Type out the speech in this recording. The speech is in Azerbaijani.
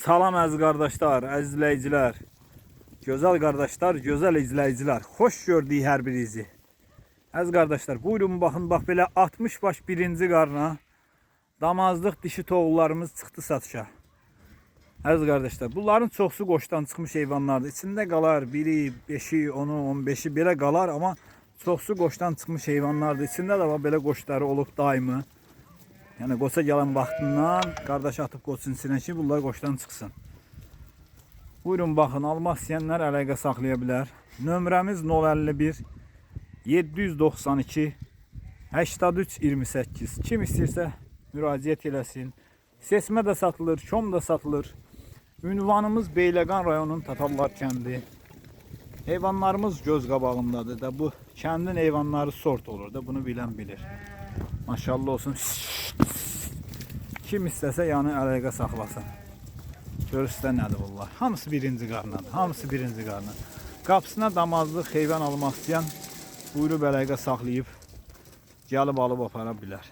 Salam əziz qardaşlar, əziz izləyicilər. Gözəl qardaşlar, gözəl izləyicilər. Xoş gördük hər birinizi. Əziz qardaşlar, buyurun baxın, bax belə 60 baş birinci qarna damazlıq dişi toğullarımız çıxdı satışa. Əziz qardaşlar, bunların çoxsu qoşdan çıxmış heyvanlardır. İçində qalar 1-i, 5-i, 10-u, 15-i belə qalar, amma çoxsu qoşdan çıxmış heyvanlardır. İçində də var belə qoşları olub daimi. Yəni qoça gələn vaxtından qardaş atıb qoçun içinə ki, bunlar qoşdan çıxsın. Buyurun baxın, almaq istəyənlər əlaqə saxlaya bilər. Nömrəmiz 051 792 83 28. Kim istəyirsə müraciət eləsin. Seçmə də satılır, şom da satılır. Ünvanımız Beyləqan rayonunun Tatarlar kəndi. Heyvanlarımız göz qabağındadır da, bu kəndin heyvanları sort olur da, bunu bilən bilir. Maşallah olsun. Kim istəsə yəni əlaqə saxlasın. Görürsə nədir bunlar? Hamısı birinci qarnadır. Hamısı birinci qarna. Qapısına damazlıq heyvan almaq istəyən buyurub əlaqə saxlayıb gəlib alıb apara bilər.